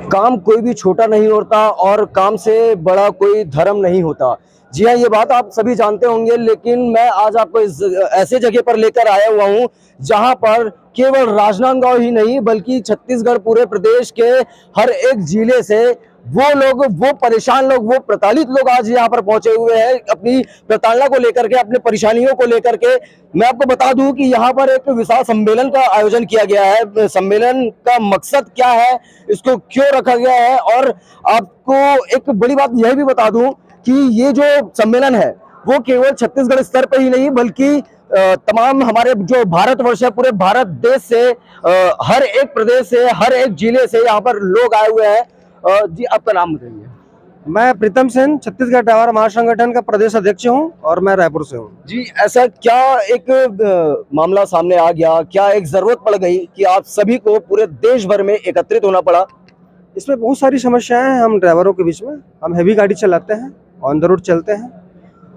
काम कोई भी छोटा नहीं होता और काम से बड़ा कोई धर्म नहीं होता। जी हाँ, ये बात आप सभी जानते होंगे, लेकिन मैं आज आपको इस ऐसे जगह पर लेकर आया हुआ हूँ जहाँ पर केवल राजनांदगांव ही नहीं बल्कि छत्तीसगढ़ पूरे प्रदेश के हर एक जिले से वो लोग, वो परेशान लोग, वो प्रताड़ित लोग आज यहाँ पर पहुंचे हुए हैं अपनी प्रताड़ना को लेकर के, अपनी परेशानियों को लेकर के। मैं आपको बता दूं कि यहाँ पर एक विशाल सम्मेलन का आयोजन किया गया है। सम्मेलन का मकसद क्या है, इसको क्यों रखा गया है, और आपको एक बड़ी बात यह भी बता दूं कि ये जो सम्मेलन है वो केवल छत्तीसगढ़ स्तर पर ही नहीं बल्कि तमाम हमारे जो भारतवर्ष है, पूरे भारत देश से, हर एक प्रदेश से, हर एक जिले से यहाँ पर लोग आए हुए हैं। जी, आपका नाम बताइए। मैं प्रीतम सेन, छत्तीसगढ़ ड्राइवर महासंगठन का प्रदेश अध्यक्ष हूं और मैं रायपुर से हूं। जी, ऐसा क्या एक मामला सामने आ गया, क्या एक जरूरत पड़ गई कि आप सभी को पूरे देश भर में एकत्रित होना पड़ा? इसमें बहुत सारी समस्याएं हैं हम ड्राइवरों के बीच में। हम हैवी गाड़ी चलाते हैं, ऑन द रोड चलते हैं,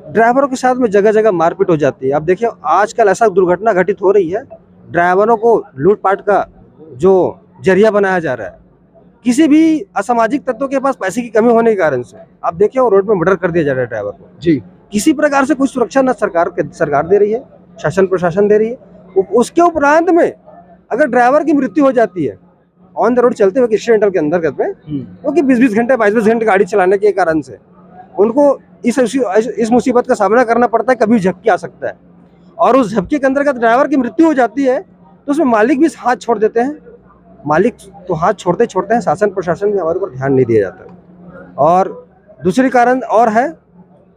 ड्राइवरों के साथ में जगह जगह मारपीट हो जाती है। आप देखिए आजकल ऐसा दुर्घटना घटित हो रही है, ड्राइवरों को लूटपाट का जो जरिया बनाया जा रहा है किसी भी असामाजिक तत्वों के पास पैसे की कमी होने के कारण से। आप देखिए रोड पे मर्डर कर दिया जा रहा है ड्राइवर को। जी, किसी प्रकार से कोई सुरक्षा न सरकार दे रही है, शासन प्रशासन दे रही है। उसके उपरांत में अगर ड्राइवर की मृत्यु हो जाती है ऑन द रोड चलते हुए एक्सीडेंटल के अंतर्गत में, क्योंकि 20-20 घंटे 22-22 घंटे गाड़ी चलाने के कारण से उनको इस मुसीबत का सामना करना पड़ता है। कभी झपकी आ सकता है और उस झपकी के अंतर्गत ड्राइवर की मृत्यु हो जाती है तो उसमें मालिक भी हाथ छोड़ देते हैं। मालिक तो हाथ छोड़ते छोड़ते हैं, शासन प्रशासन भी हमारे ऊपर ध्यान नहीं दिया जाता। और दूसरी कारण और है,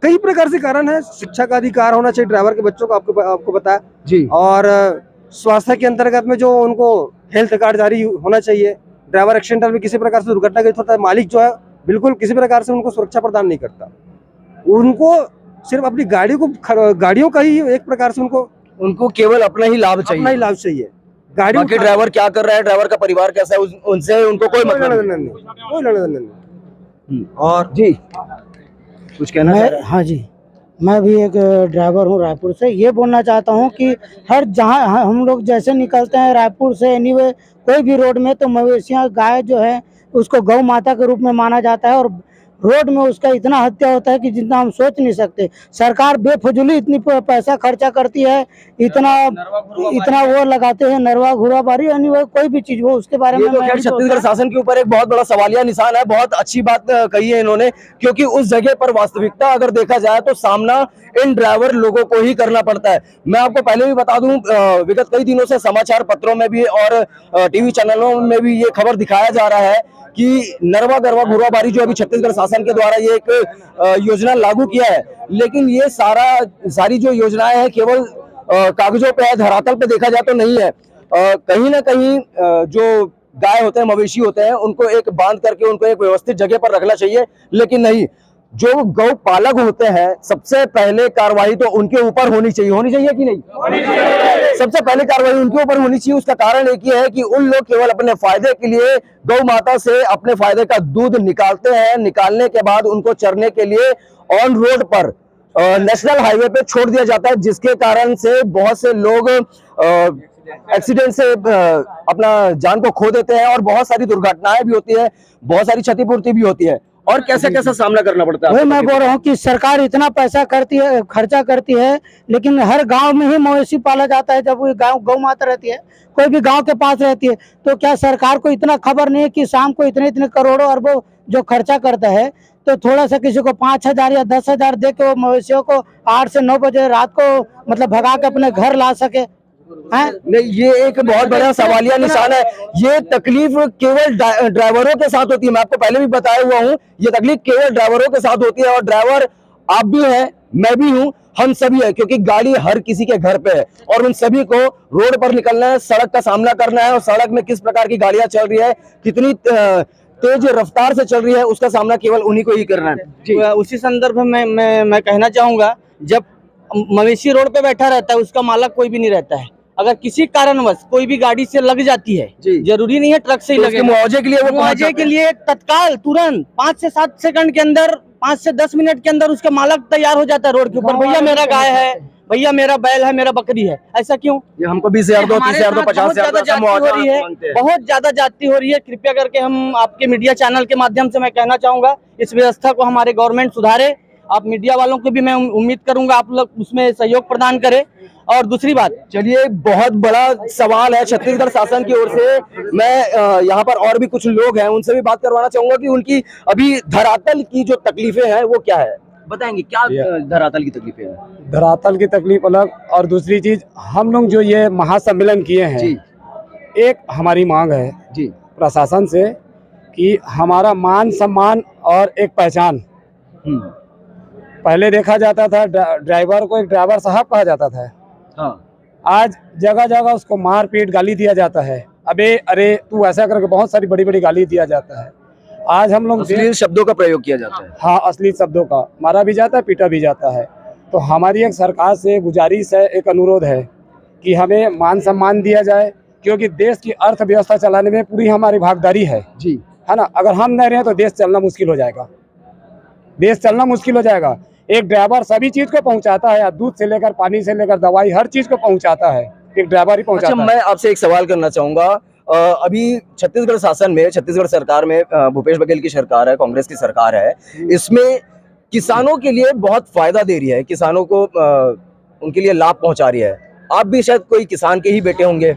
कई प्रकार से कारण है। शिक्षा का अधिकार होना चाहिए ड्राइवर के बच्चों को, आपको बताया जी। और स्वास्थ्य के अंतर्गत में जो उनको हेल्थ कार्ड जारी होना चाहिए। ड्राइवर एक्सीडेंटल में किसी प्रकार से दुर्घटना घटित होता है, मालिक जो है बिल्कुल किसी प्रकार से उनको सुरक्षा प्रदान नहीं करता। उनको सिर्फ अपनी गाड़ियों का ही एक प्रकार से उनको केवल अपना ही लाभ चाहिए, अपना ही लाभ चाहिए। बाकी ड्राइवर क्या कर रहा है, ड्राइवर का परिवार कैसा है, उनसे उनको कोई मतलब नहीं, कोई लेना देना नहीं। और जी कुछ कहना चाह रहे हैं? हाँ जी, मैं भी एक ड्राइवर हूँ रायपुर से। ये बोलना चाहता हूँ कि हर जहाँ हम लोग जैसे निकलते हैं रायपुर से एनीवे कोई भी रोड में, तो मवेशियाँ गाय जो है उसको गौ माता के रूप में माना जाता है और रोड में उसका इतना हत्या होता है कि जितना हम सोच नहीं सकते। सरकार बेफजूली इतनी पैसा खर्चा करती है, इतना वो लगाते हैं, नरवा घुरा बारी यानी वो कोई भी चीज हो उसके बारे में। तो छत्तीसगढ़ शासन के ऊपर एक बहुत बड़ा सवालिया निशान है। बहुत अच्छी बात कही है इन्होंने, क्योंकि उस जगह पर वास्तविकता अगर देखा जाए तो सामना इन ड्राइवर लोगों को ही करना पड़ता है। मैं आपको पहले भी बता दूं, विगत कई दिनों से समाचार पत्रों में भी और टीवी चैनलों में भी ये खबर दिखाया जा रहा है कि नरवा गरवा घुराबारी जो अभी छत्तीसगढ़ शासन के द्वारा ये एक योजना लागू किया है, लेकिन ये सारी जो योजनाएं हैं केवल कागजों पे है, धरातल पे देखा जाए तो नहीं है। कहीं ना कहीं जो गाय होते हैं, मवेशी होते हैं, उनको एक बांध करके उनको एक व्यवस्थित जगह पर रखना चाहिए, लेकिन नहीं। जो गौ पालक होते हैं सबसे पहले कार्रवाई तो उनके ऊपर होनी चाहिए कि नहीं? सबसे पहले कार्रवाई उनके ऊपर होनी चाहिए। उसका कारण एक ही है कि उन लोग केवल अपने फायदे के लिए गौ माता से अपने फायदे का दूध निकालते हैं, निकालने के बाद उनको चरने के लिए ऑन रोड पर नेशनल हाईवे पे छोड़ दिया जाता है, जिसके कारण से बहुत से लोग एक्सीडेंट से अपना जान को खो देते हैं और बहुत सारी दुर्घटनाएं भी होती है, बहुत सारी क्षतिपूर्ति भी होती है। और कैसा कैसा सामना करना पड़ता है? वही मैं बोल रहा हूँ कि सरकार इतना पैसा खर्चा करती है, लेकिन हर गांव में ही मवेशी पाला जाता है। जब गौ माता रहती है, कोई भी गांव के पास रहती है, तो क्या सरकार को इतना खबर नहीं है कि शाम को इतने करोड़ों अरबों जो खर्चा करता है, तो थोड़ा सा किसी को 5,000 या 10,000 दे के वो मवेशियों को 8 से 9 बजे रात को मतलब भगा के अपने घर ला सके? नहीं, ये एक बहुत बड़ा सवालिया निशान है। ये तकलीफ केवल ड्राइवरों के साथ होती है। मैं आपको पहले भी बताया हुआ हूँ, ये तकलीफ केवल ड्राइवरों के साथ होती है। और ड्राइवर आप भी हैं, मैं भी हूँ, हम सभी है, क्योंकि गाड़ी हर किसी के घर पे है और उन सभी को रोड पर निकलना है, सड़क का सामना करना है और सड़क में किस प्रकार की गाड़ियां चल रही है, कितनी तेज रफ्तार से चल रही है, उसका सामना केवल उन्हीं को ही करना है। उसी संदर्भ में मैं कहना चाहूंगा, जब मवेशी रोड पे बैठा रहता है उसका मालक कोई भी नहीं रहता है। अगर किसी कारणवश कोई भी गाड़ी से लग जाती है, जरूरी नहीं है ट्रक से ही लगे, मुआवजे के लिए वो मुआवजे के लिए तत्काल तुरंत 5 से 7 सेकंड के अंदर, 5 से 10 मिनट के अंदर उसका मालक तैयार हो जाता है रोड के ऊपर। भैया मेरा गाय है, भैया मेरा बैल है, मेरा बकरी है, ऐसा क्यों? ये हमको 20,000 दो, 30,000 दो, 50,000 बहुत ज्यादा जाती हो रही है, बहुत ज्यादा जाती हो रही है। कृपया करके हम आपके मीडिया चैनल के माध्यम से मैं कहना चाहूंगा, इस व्यवस्था को हमारे गवर्नमेंट सुधारे। आप मीडिया वालों को भी मैं उम्मीद करूंगा आप लोग उसमें सहयोग प्रदान करें। और दूसरी बात, चलिए, बहुत बड़ा सवाल है छत्तीसगढ़ शासन की ओर से। मैं यहाँ पर और भी कुछ लोग हैं, उनसे भी बात करवाना चाहूंगा कि उनकी अभी धरातल की जो तकलीफें हैं वो क्या है, बताएंगे क्या धरातल की तकलीफें हैं? धरातल की तकलीफ अलग, और दूसरी चीज हम लोग जो ये महासम्मेलन किए हैं जी, एक हमारी मांग है जी, प्रशासन से कि हमारा मान सम्मान और एक पहचान। पहले देखा जाता था ड्राइवर को एक ड्राइवर साहब कहा जाता था, हाँ, आज जगह जगह उसको मार पीट गाली दिया जाता है, अबे अरे तू ऐसा करके बहुत सारी बड़ी बड़ी गाली दिया जाता है। आज हम लोग अश्लील शब्दों का प्रयोग किया जाता है। हाँ, अश्लील शब्दों का मारा भी जाता है, पीटा भी जाता है। तो हमारी एक सरकार से गुजारिश है, एक अनुरोध है कि हमें मान सम्मान दिया जाए, क्योंकि देश की अर्थव्यवस्था चलाने में पूरी हमारी भागीदारी है जी, है ना। अगर हम नहीं रहे तो देश चलना मुश्किल हो जाएगा, देश चलना मुश्किल हो जाएगा। एक ड्राइवर सभी चीज को पहुंचाता है, दूध से लेकर पानी से लेकर दवाई हर चीज को पहुंचाता है, एक ड्राइवर ही पहुंचाता अच्छा, है। मैं आपसे एक सवाल करना चाहूंगा। अभी छत्तीसगढ़ शासन में, छत्तीसगढ़ सरकार में भूपेश बघेल की सरकार है, कांग्रेस की सरकार है, इसमें किसानों के लिए बहुत फायदा दे रही है, किसानों को उनके लिए लाभ पहुंचा रही है। आप भी शायद कोई किसान के ही बेटे होंगे,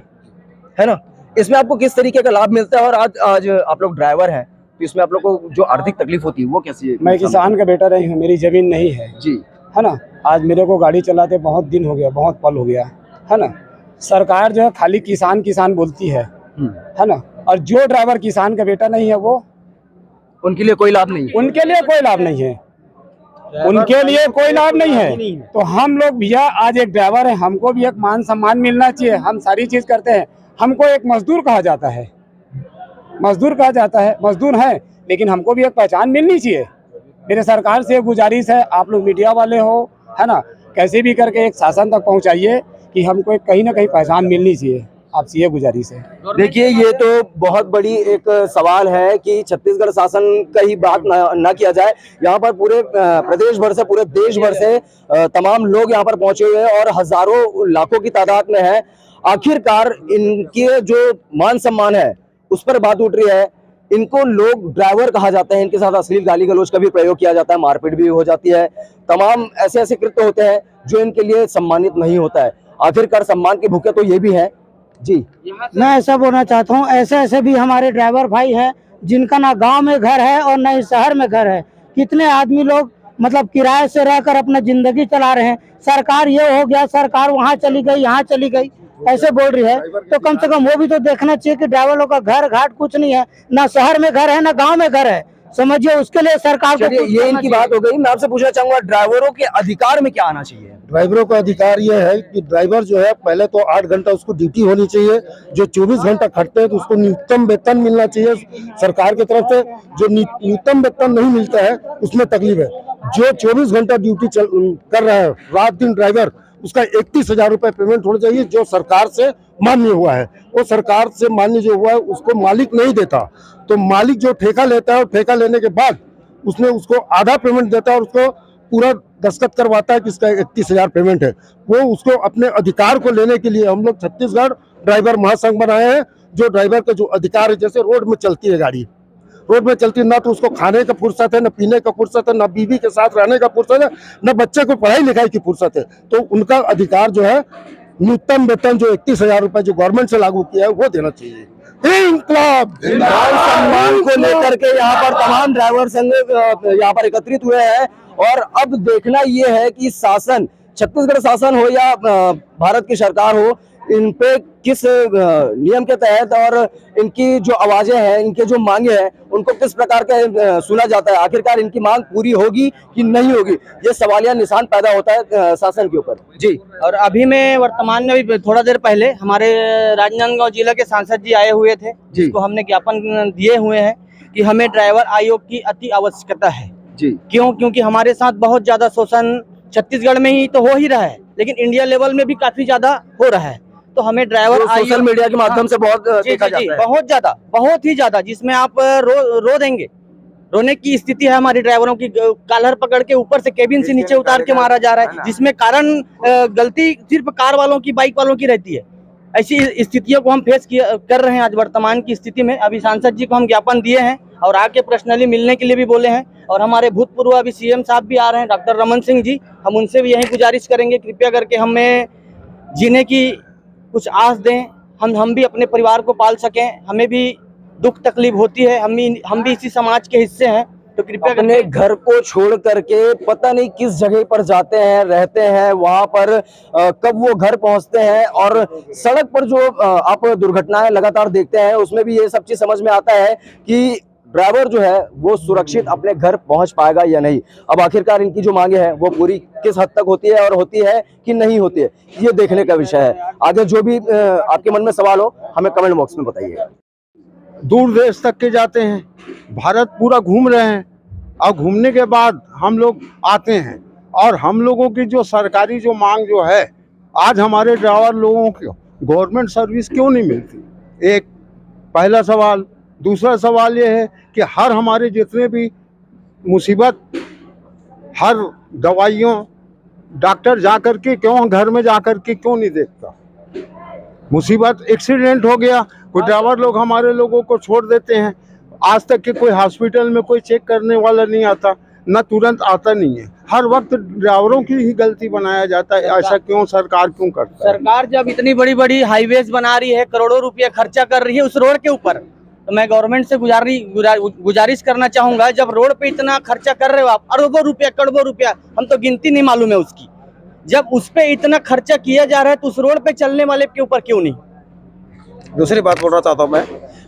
है ना? इसमें आपको किस तरीके का लाभ मिलता है? और आज आप लोग ड्राइवर हैं, तो इसमें आप लोग को जो आर्थिक तकलीफ होती है वो कैसी है? मैं किसान का बेटा नहीं हूँ, मेरी जमीन नहीं है जी, है ना। आज मेरे को गाड़ी चलाते बहुत दिन हो गया, बहुत पल हो गया, है ना। सरकार जो है खाली किसान किसान बोलती है ना, और जो ड्राइवर किसान का बेटा नहीं है वो, उनके लिए कोई लाभ नहीं, उनके लिए कोई लाभ नहीं है, उनके लिए कोई लाभ नहीं है। तो हम लोग भैया आज एक ड्राइवर है, हमको भी एक मान सम्मान मिलना चाहिए। हम सारी चीज करते हैं, हमको एक मजदूर कहा जाता है, मजदूर कहा जाता है, मजदूर है, लेकिन हमको भी एक पहचान मिलनी चाहिए। मेरे सरकार से गुजारिश है, आप लोग मीडिया वाले हो, है ना, कैसे भी करके एक शासन तक पहुंचाइए कि हमको एक कहीं ना कहीं पहचान मिलनी चाहिए, आपसे ये गुजारिश है। देखिए, ये तो बहुत बड़ी एक सवाल है कि छत्तीसगढ़ शासन का ही बात ना किया जाए। यहाँ पर पूरे प्रदेश भर से, पूरे देश भर से तमाम लोग यहाँ पर पहुंचे हुए हैं और हजारों लाखों की तादाद में है। आखिरकार इनके जो मान सम्मान है उस पर बात उठ रही है। इनको लोग ड्राइवर कहा जाता है, इनके साथ अश्लील गाली गलौज का भी प्रयोग किया जाता है, मारपीट भी हो जाती है, तमाम ऐसे ऐसे कृत्य होते हैं जो इनके लिए सम्मानित नहीं होता है। आखिरकार सम्मान के भूखे तो ये भी है। जी, मैं ऐसा बोलना चाहता हूँ, ऐसे ऐसे भी हमारे ड्राइवर भाई हैं जिनका ना गांव में घर है और ना ही शहर में घर है। कितने आदमी लोग मतलब किराए से रहकर अपना जिंदगी चला रहे हैं। सरकार ये हो गया, सरकार वहाँ चली गई, यहाँ चली गई, ऐसे बोल रही है। तो कम से कम वो भी तो देखना चाहिए कि ड्राइवर लोग का घर घाट कुछ नहीं है, ना शहर में घर है ना गाँव में घर है। समझिए, उसके लिए सरकार को चलिए, ये इनकी बात हो गई। मैं आपसे पूछना चाहूंगा, ड्राइवरों के अधिकार में क्या आना चाहिए? ड्राइवरों का अधिकार ये है कि ड्राइवर जो है पहले तो 8 घंटा उसको ड्यूटी होनी चाहिए। जो 24 घंटा खटते हैं तो उसको न्यूनतम वेतन मिलना चाहिए सरकार की तरफ से। जो न्यूनतम वेतन नहीं मिलता है उसमें तकलीफ है। जो 24 घंटा ड्यूटी कर रहा है रात दिन ड्राइवर, उसका 31,000 रुपये पेमेंट होना चाहिए, जो सरकार से मान्य हुआ है। वो सरकार से मान्य जो हुआ है उसको मालिक नहीं देता। तो मालिक जो ठेका लेता है और ठेका लेने के बाद उसने उसको आधा पेमेंट देता है और उसको पूरा दस्तखत करवाता है कि इसका 31,000 पेमेंट है। वो उसको अपने अधिकार को लेने के लिए हम लोग छत्तीसगढ़ ड्राइवर महासंघ बनाए हैं। जो ड्राइवर का जो अधिकार है, जैसे रोड में चलती है गाड़ी, रोड में चलती है, ना तो उसको खाने का फुर्सत है, न पीने का फुर्सत है, न बीवी के साथ रहने का फुर्सत है, न बच्चे को पढ़ाई लिखाई की फुर्सत है। तो उनका अधिकार जो है न्यूनतम वेतन जो 31,000 रुपये जो गवर्नमेंट से लागू किया है वो देना चाहिए। इनकलाब सम्मान को लेकर के यहाँ पर तमाम ड्राइवर संघ यहाँ पर एकत्रित हुए हैं और अब देखना ये है कि शासन, छत्तीसगढ़ शासन हो या भारत की सरकार हो, इन पे किस नियम के तहत और इनकी जो आवाजें हैं, इनके जो मांगे हैं, उनको किस प्रकार का सुना जाता है। आखिरकार इनकी मांग पूरी होगी कि नहीं होगी, ये सवालिया निशान पैदा होता है शासन के ऊपर। जी, और अभी में वर्तमान में भी थोड़ा देर पहले हमारे राजनांदगांव जिला के सांसद जी आए हुए थे, जिसको हमने ज्ञापन दिए हुए हैं कि हमें ड्राइवर आयोग की अति आवश्यकता है। जी, क्यों? क्योंकि हमारे साथ बहुत ज्यादा शोषण छत्तीसगढ़ में ही तो हो ही रहा है, लेकिन इंडिया लेवल में भी काफी ज्यादा हो रहा है। तो हमें ड्राइवर सोशल मीडिया के माध्यम से बहुत देखा जाता है, बहुत ज्यादा, बहुत ही ज्यादा, जिसमें आप रो देंगे। रोने की स्थिति है हमारे ड्राइवरों की। कॉलर पकड़ के ऊपर से केबिन से नीचे उतार के मारा जा रहा है, जिसमें कारण गलती सिर्फ कार वालों की, बाइक वालों की रहती है। ऐसी स्थितियों को हम फेस कर रहे हैं आज वर्तमान की स्थिति में। अभी सांसद जी को हम ज्ञापन दिए हैं और आके पर्सनली मिलने के लिए भी बोले हैं। और हमारे भूतपूर्व अभी सीएम साहब भी आ रहे हैं, डॉक्टर रमन सिंह जी, हम उनसे भी यही गुजारिश करेंगे, कृपया करके हमें जीने की कुछ आस दें, हम भी अपने परिवार को पाल सकें। हमें भी दुख तकलीफ होती है, हम भी इसी समाज के हिस्से हैं, तो कृपया अपने घर को छोड़ करके पता नहीं किस जगह पर जाते हैं, रहते हैं, वहां पर कब वो घर पहुंचते हैं। और सड़क पर जो आप दुर्घटनाएं लगातार देखते हैं, उसमें भी ये सब चीज समझ में आता है कि ड्राइवर जो है वो सुरक्षित अपने घर पहुंच पाएगा या नहीं। अब आखिरकार इनकी जो मांगे हैं वो पूरी किस हद तक होती है और होती है कि नहीं होती है, ये देखने का विषय है। आगे जो भी आपके मन में सवाल हो हमें कमेंट बॉक्स में बताइए। दूर देश तक के जाते हैं, भारत पूरा घूम रहे हैं और घूमने के बाद हम लोग आते हैं और हम लोगों की जो सरकारी जो मांग जो है, आज हमारे ड्राइवर लोगों को गवर्नमेंट सर्विस क्यों नहीं मिलती, एक पहला सवाल। दूसरा सवाल ये है कि हर हमारे जितने भी मुसीबत, हर दवाइयों डॉक्टर जा कर के क्यों घर में जा कर के क्यों नहीं देखता। मुसीबत एक्सीडेंट हो गया, कोई ड्राइवर लोग हमारे लोगों को छोड़ देते हैं, आज तक के कोई हॉस्पिटल में कोई चेक करने वाला नहीं आता, न तुरंत आता नहीं है। हर वक्त ड्राइवरों की ही गलती बनाया जाता है, ऐसा क्यों सरकार क्यों करता है? सरकार जब इतनी बड़ी बड़ी हाईवेज बना रही है, करोड़ों रुपया खर्चा कर रही है उस रोड के ऊपर, तो मैं गवर्नमेंट से गुजारिश करना चाहूंगा, जब रोड पे इतना खर्चा कर रहे हो आप, अरबों रुपया, करोड़ों रुपया, हम तो गिनती नहीं मालूम है उसकी, जब उस पे इतना खर्चा किया जा रहा है तो उस रोड पे चलने वाले के ऊपर क्यों नहीं? दूसरी बात बोलना चाहता हूँ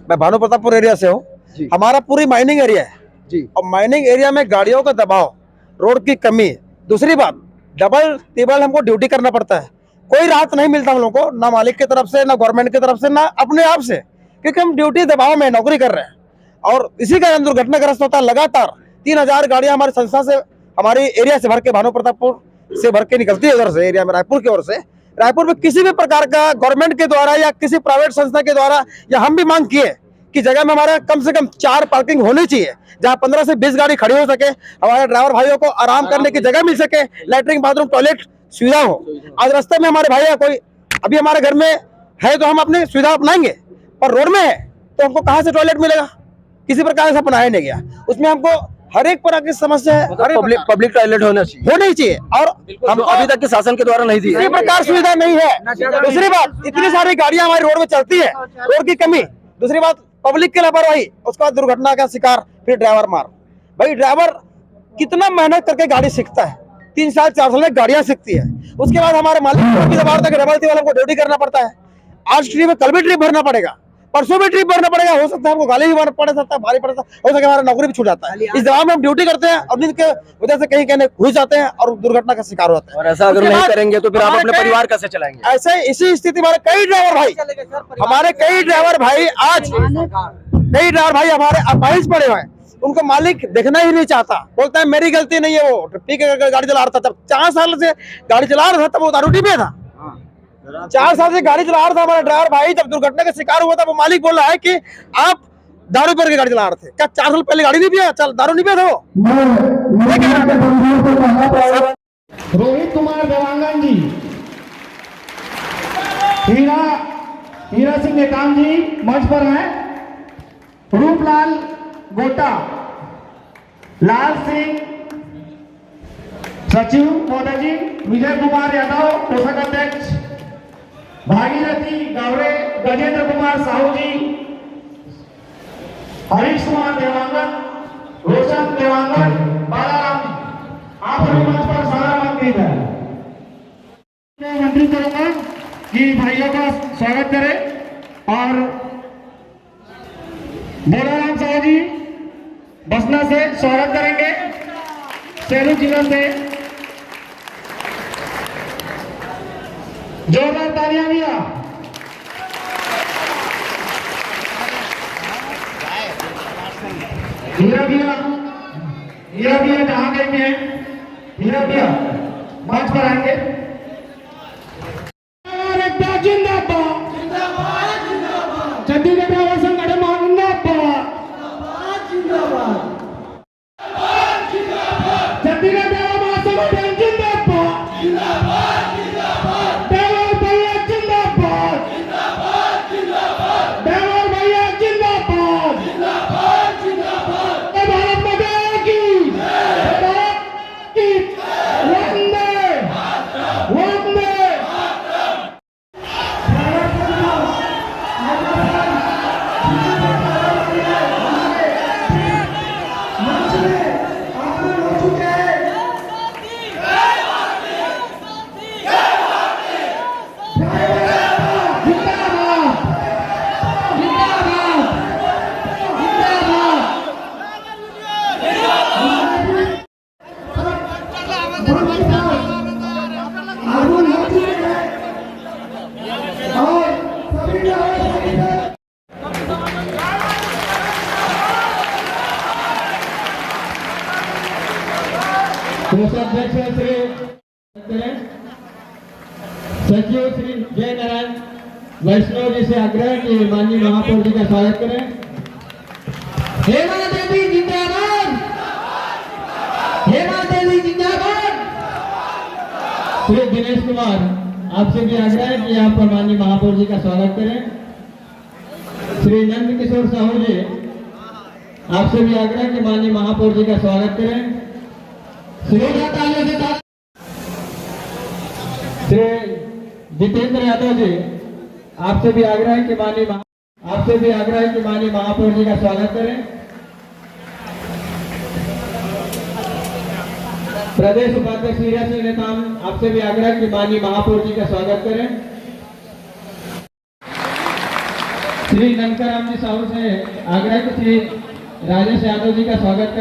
मैं भानु प्रतापपुर एरिया से हूँ। हमारा पूरी माइनिंग एरिया है जी, और माइनिंग एरिया में गाड़ियों का दबाव, रोड की कमी। दूसरी बात, डबल टेबल हमको ड्यूटी करना पड़ता है, कोई राहत नहीं मिलता हम लोग को, ना मालिक की तरफ से, ना गवर्नमेंट की तरफ से, ना अपने आप से, क्योंकि हम ड्यूटी दबाव में नौकरी कर रहे हैं और इसी कारण दुर्घटनाग्रस्त होता है। लगातार 3000 गाड़ियां हमारी संस्था से, हमारी एरिया से भर के, भानु प्रतापपुर से भर के निकलती है उधर से, एरिया में रायपुर की ओर से। रायपुर में किसी भी प्रकार का गवर्नमेंट के द्वारा या किसी प्राइवेट संस्था के द्वारा, या हम भी मांग किए कि जगह में हमारा कम से कम 4 पार्किंग होनी चाहिए, जहां 15 से 20 गाड़ी खड़ी हो सके, हमारे ड्राइवर भाइयों को आराम करने की जगह मिल सके, लैट्रिन, बाथरूम, टॉयलेट सुविधा हो। आज रास्ते में हमारे भाई कोई अभी हमारे घर में है तो हम अपनी सुविधा अपनाएंगे, पर रोड में है तो हमको कहाँ से टॉयलेट मिलेगा? किसी प्रकार से अपनाया नहीं गया। उसमें हमको हर एक प्रकार की समस्या है, पब्लिक टॉयलेट होना चाहिए और हम अभी तक के शासन के द्वारा नहीं दी किसी प्रकार सुविधा नहीं है। दूसरी बात, इतनी सारी गाड़ियां हमारी रोड में चलती है, रोड की कमी। दूसरी बात, पब्लिक की लापरवाही, उसके बाद दुर्घटना का शिकार, फिर ड्राइवर मार। भाई ड्राइवर कितना मेहनत करके गाड़ी सीखता है, 3 साल 4 साल में गाड़ियां सीखती है, उसके बाद हमारे मालिक को ड्यूटी करना पड़ता है। आज ट्रिप, कल भी ट्रिप भरना पड़ेगा, परसों भी ट्रिप भरना पड़ेगा, हो सकता है हमको गाली भी पड़ सकता है, भारी पड़ता है, हो सकता है हमारा नौकरी भी छूट जाता है। इस दबाव में हम ड्यूटी करते हैं और नींद के वजह से कहीं कहने घुस जाते हैं और दुर्घटना का शिकार होते हैं। और ऐसा अगर नहीं करेंगे तो फिर आप अपने परिवार कैसे चलाएंगे? ऐसे इसी स्थिति हमारे कई ड्राइवर भाई आज कई ड्राइवर भाई हमारे अपाहिज पड़े हुए हैं, उनको मालिक देखना ही नहीं चाहता, बोलता है मेरी गलती नहीं है, वो पी के गाड़ी चला रहा था। जब 4 साल से गाड़ी चला रहा था तब वो दारू पी था, 4 साल से गाड़ी चला रहा था हमारा ड्राइवर भाई। जब दुर्घटना का शिकार हुआ था वो मालिक बोल रहा है कि आप दारू पी के गाड़ी चला रहे थे। क्या 4 साल पहले गाड़ी नहीं पिया, चल दारू नहीं पिया था वो? रोहित कुमार देवांगन जी, हीरा सिंह नेताम जी मंच पर हैं, रूपलाल गोटा, लाल सिंह सचिव महोदय जी, विजय कुमार यादव कोषाध्यक्ष अध्यक्ष, भागीरथी गावड़े, गजेंद्र कुमार साहू जी, हरीश कुमार देवांगन, रोशन देवांगन, बालाराम जी, आप सभी मंच पर स्वागत कीजिए। मैं मंत्री करूंगा कि भाइयों का स्वागत करें और बोलाराम साहू जी बसना से स्वागत करेंगे, सेलू जिला से जोरदार तालियां दिया। हीरा भैया जहां गए हैं, हीरा भैया मंच पर आएंगे। चंडीगढ़ संगठन कोषाध्यक्ष श्री सचिव श्री जय नारायण वैष्णव जी से आग्रह कि माननीय महापौर जी का स्वागत करें। हेमा देवी जिंदाबाद, हेमा देवी जिंदाबाद। श्री दिनेश कुमार आपसे भी आग्रह है कि आप माननीय महापौर जी का स्वागत करें। श्री नंद किशोर साहू जी आपसे भी आग्रह कि माननीय महापौर जी का स्वागत करें। श्री जितेंद्र यादव जी आपसे भी आग्रह है कि माननीय महापौर जी का स्वागत करें। प्रदेश उपाध्यक्ष हीरा सिंह नेताम आपसे भी आग्रह है कि माननीय महापौर जी का स्वागत करें। श्री ननकाराम जी साहू से आग्रह कि श्री राजेश यादव जी का स्वागत करें।